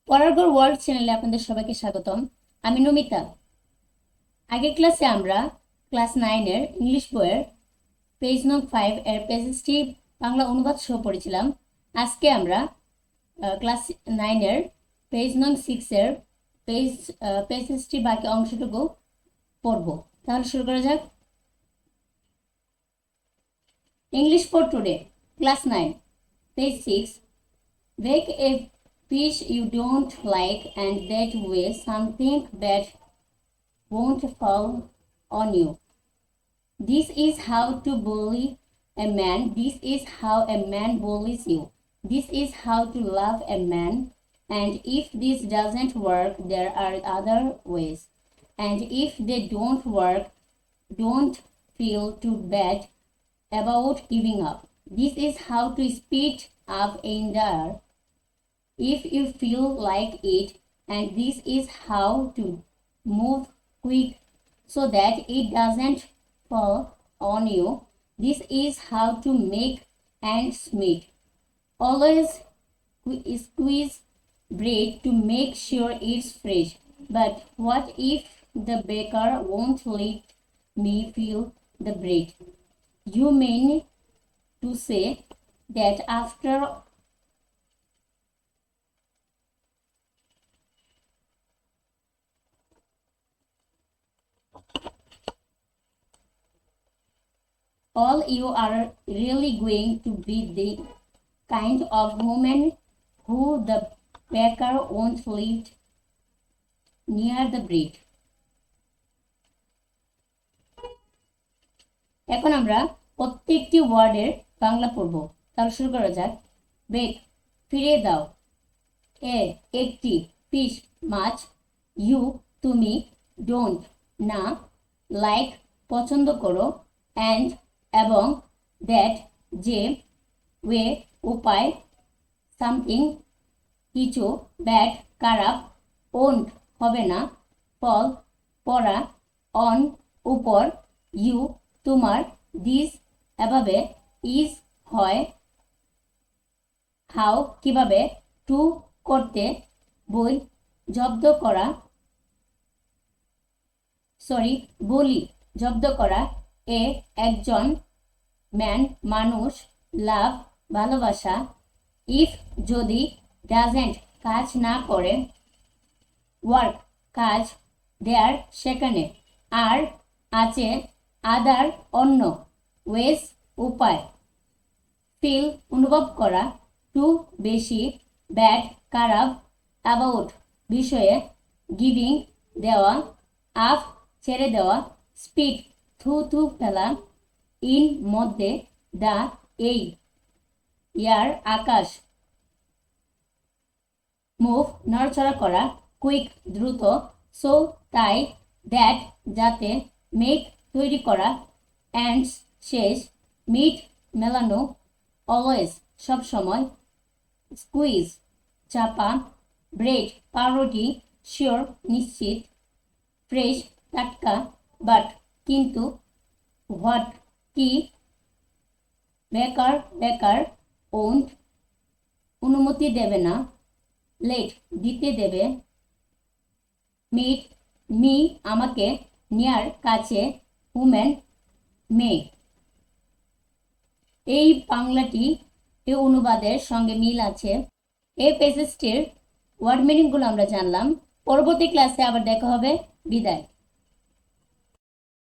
পড়ার ঘর ওয়ার্ল্ড চ্যানেলে আপনাদের সবাইকে স্বাগতম। আমি নমিতা। আগের ক্লাসে আমরা ক্লাস 9-এর ইংলিশ বইয়ের পেজ নং 5 এর পেজেসটি বাংলা অনুবাদ সহ পড়েছিলাম। আজকে আমরা ক্লাস 9-এর পেজ নং 6-এর পেজেসটি বাকি অংশটুকু পড়ব। তাহলে শুরু করা যাক। English for today, class 9, page 6. Bake a fish you don't like, and that way something bad won't fall on you. This is how to bully a man. This is how a man bullies you. This is how to love a man. And if this doesn't work, there are other ways. And if they don't work, don't feel too bad about giving up. This is how to speed up in the air if you feel like it, and this is how to move quick so that it doesn't fall on you. This is how to make ends meet. Always squeeze bread to make sure it's fresh. But what if the baker won't let me feel the bread? You mean to say that after all you are really going to be the kind of woman who the baker won't let near the bread. এখন আমরা প্রত্যেকটি ওয়ার্ডের বাংলা পড়ব। তাহলে শুরু করা যাক। Bake, ফিরিয়ে দাও। এ, একটি। ফিশ, মাছ। ইউ, তুমি। ডোন্ট, না। লাইক, পছন্দ করো। অ্যান্ড, এবং। দ্যাট, যে। ওয়ে, উপায়। সামথিং, কিছু। ব্যাড, খারাপ। ওন্ট, হবে না। ফল, পড়া। অন, উপর। ইউ, তোমার। দিস, এভাবে। ইজ, হয়। হাউ, কিভাবে। টু, করতে। বই, জব্দ করা। বলি, জব্দ করা। এ, একজন। ম্যান, মানুষ। লাভ, ভালোবাসা। ইফ, যদি। ডাজেন্ট, কাজ না করে। ওয়ার্ক, কাজ। দেয়ার, সেখানে। আর, আছে। আদার, অন্য। ওয়েস, উপায়। ফিল, অনুভব করা। টু, বেশি। ব্যাড, খারাপ। অ্যাবাউট, বিষয়ে। গিভিং, দেওয়া। আপ, ছেড়ে দেওয়া। স্পিক, থু ফেলা। ইন, মধ্যে। দা, এই। ইয়ার, আকাশ। মুভ, নড়াচড়া করা। কুইক, দ্রুত। সো, তাই। দ্যাট, যাতে। মেক, তৈরি করা। অ্যান্ডস, শেষ। মিট, মেলানো। অলওয়েজ, সব সময়। স্কুইজ, চাপা। ব্রেড, পাউরুটি। শিওর, নিশ্চিত। ফ্রেশ, টাটকা। বাট, কিন্তু। হোয়াট, কি। বেকার। ওন্ট, অনুমতি দেবে না। লেট, দিতে দেবে। মিট, মি, আমাকে। নিয়ার, কাছে। উমেন, মেয়ে। এই বাংলাটি এই অনুবাদের সঙ্গে মিল আছে। এই পেজেসটির ওয়ার্ড মিনিংগুলো আমরা জানলাম। পরবর্তী ক্লাসে আবার দেখা হবে। বিদায়।